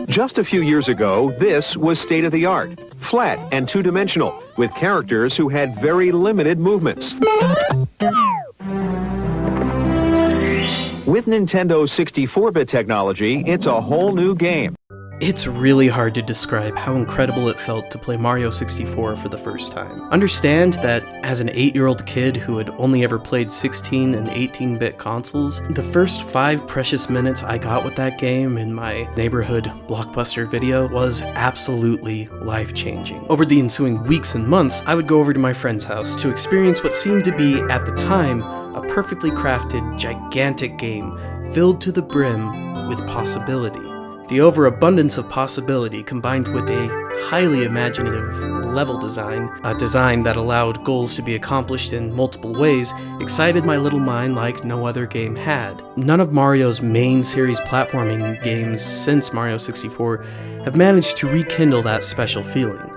Just a few years ago, this was state-of-the-art, flat and two-dimensional, with characters who had very limited movements. With Nintendo's 64-bit technology, it's a whole new game. It's really hard to describe how incredible it felt to play Mario 64 for the first time. Understand that as an 8-year-old kid who had only ever played 16 and 18-bit consoles, the first 5 precious minutes I got with that game in my neighborhood Blockbuster video was absolutely life-changing. Over the ensuing weeks and months, I would go over to my friend's house to experience what seemed to be, at the time, a perfectly crafted, gigantic game filled to the brim with possibility. The overabundance of possibility, combined with a highly imaginative level design, a design that allowed goals to be accomplished in multiple ways, excited my little mind like no other game had. None of Mario's main series platforming games since Mario 64 have managed to rekindle that special feeling.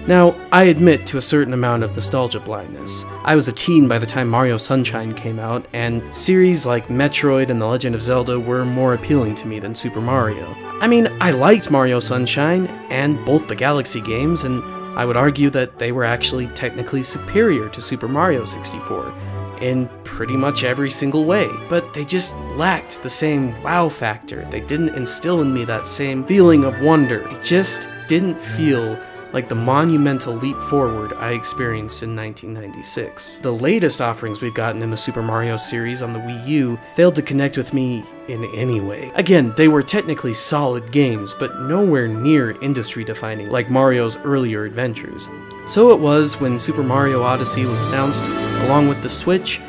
Now, I admit to a certain amount of nostalgia blindness. I was a teen by the time Mario Sunshine came out, and series like Metroid and The Legend of Zelda were more appealing to me than Super Mario. I mean, I liked Mario Sunshine and both the Galaxy games, and I would argue that they were actually technically superior to Super Mario 64 in pretty much every single way, but they just lacked the same wow factor. They didn't instill in me that same feeling of wonder. It just didn't feel like the monumental leap forward I experienced in 1996. The latest offerings we've gotten in the Super Mario series on the Wii U failed to connect with me in any way. Again, they were technically solid games, but nowhere near industry-defining like Mario's earlier adventures. So it was when Super Mario Odyssey was announced, along with the Switch.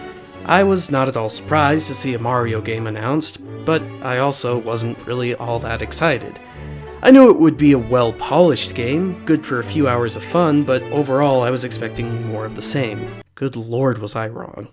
I was not at all surprised to see a Mario game announced, but I also wasn't really all that excited. I knew it would be a well-polished game, good for a few hours of fun, but overall I was expecting more of the same. Good lord, was I wrong.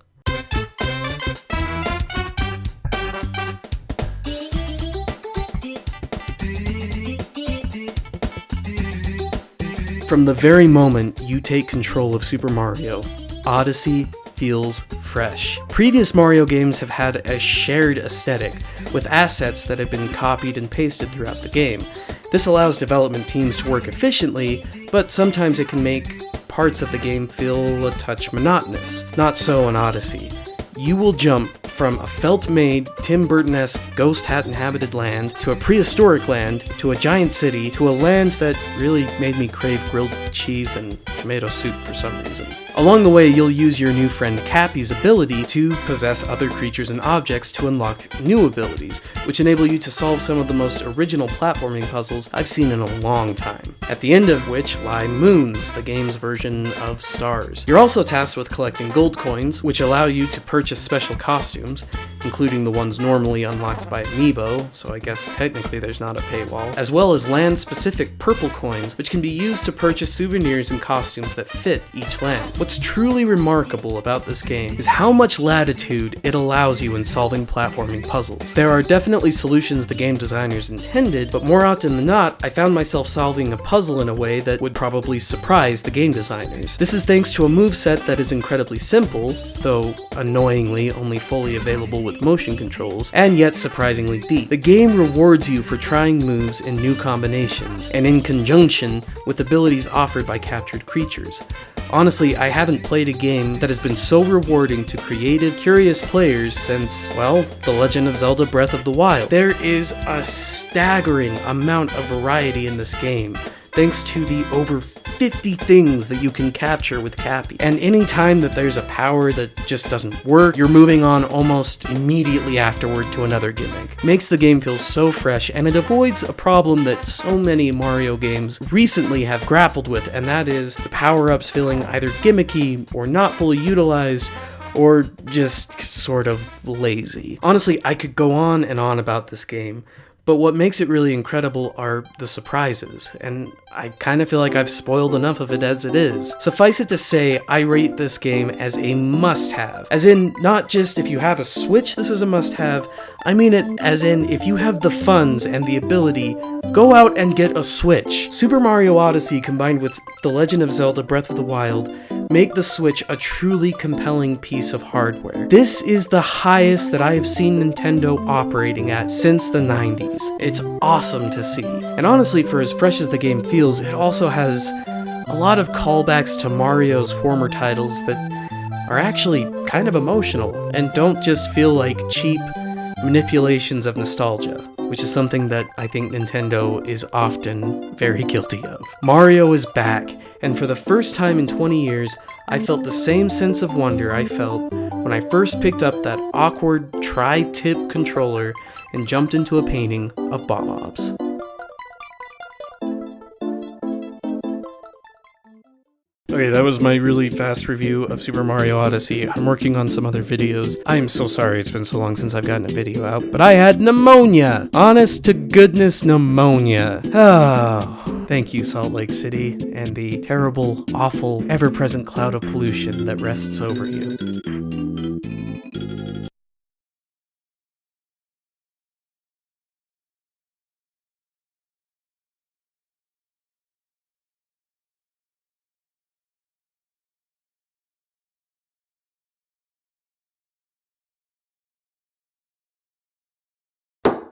From the very moment you take control of Super Mario, Odyssey feels fresh. Previous Mario games have had a shared aesthetic, with assets that have been copied and pasted throughout the game. This allows development teams to work efficiently, but sometimes it can make parts of the game feel a touch monotonous. Not so in Odyssey. You will jump from a felt-made, Tim Burton-esque ghost hat-inhabited land, to a prehistoric land, to a giant city, to a land that really made me crave grilled cheese and tomato soup for some reason. Along the way, you'll use your new friend Cappy's ability to possess other creatures and objects to unlock new abilities, which enable you to solve some of the most original platforming puzzles I've seen in a long time, at the end of which lie moons, the game's version of stars. You're also tasked with collecting gold coins, which allow you to purchase special costumes, including the ones normally unlocked by Amiibo, so I guess technically there's not a paywall, as well as land-specific purple coins, which can be used to purchase souvenirs and costumes that fit each land. What's truly remarkable about this game is how much latitude it allows you in solving platforming puzzles. There are definitely solutions the game designers intended, but more often than not, I found myself solving a puzzle in a way that would probably surprise the game designers. This is thanks to a moveset that is incredibly simple, though annoyingly only fully available with motion controls, and yet surprisingly deep. The game rewards you for trying moves in new combinations, and in conjunction with abilities offered by captured creatures. Honestly, I haven't played a game that has been so rewarding to creative, curious players since, well, The Legend of Zelda Breath of the Wild. There is a staggering amount of variety in this game, thanks to the over 50 things that you can capture with Cappy. And any time that there's a power that just doesn't work, you're moving on almost immediately afterward to another gimmick. Makes the game feel so fresh, and it avoids a problem that so many Mario games recently have grappled with, and that is the power-ups feeling either gimmicky or not fully utilized, or just sort of lazy. Honestly, I could go on and on about this game, but what makes it really incredible are the surprises, and I kind of feel like I've spoiled enough of it as it is. Suffice it to say, I rate this game as a must-have. As in, not just if you have a Switch this is a must-have, I mean it as in if you have the funds and the ability, go out and get a Switch. Super Mario Odyssey combined with The Legend of Zelda Breath of the Wild make the Switch a truly compelling piece of hardware. This is the highest that I have seen Nintendo operating at since the 90s. It's awesome to see. And honestly, for as fresh as the game feels, it also has a lot of callbacks to Mario's former titles that are actually kind of emotional and don't just feel like cheap manipulations of nostalgia, which is something that I think Nintendo is often very guilty of. Mario is back, and for the first time in 20 years, I felt the same sense of wonder I felt when I first picked up that awkward tri-tip controller and jumped into a painting of Bob-Obbs. Okay, that was my really fast review of Super Mario Odyssey. I'm working on some other videos. I'm so sorry it's been so long since I've gotten a video out, but I had pneumonia! Honest to goodness pneumonia. Oh, thank you, Salt Lake City, and the terrible, awful, ever-present cloud of pollution that rests over you.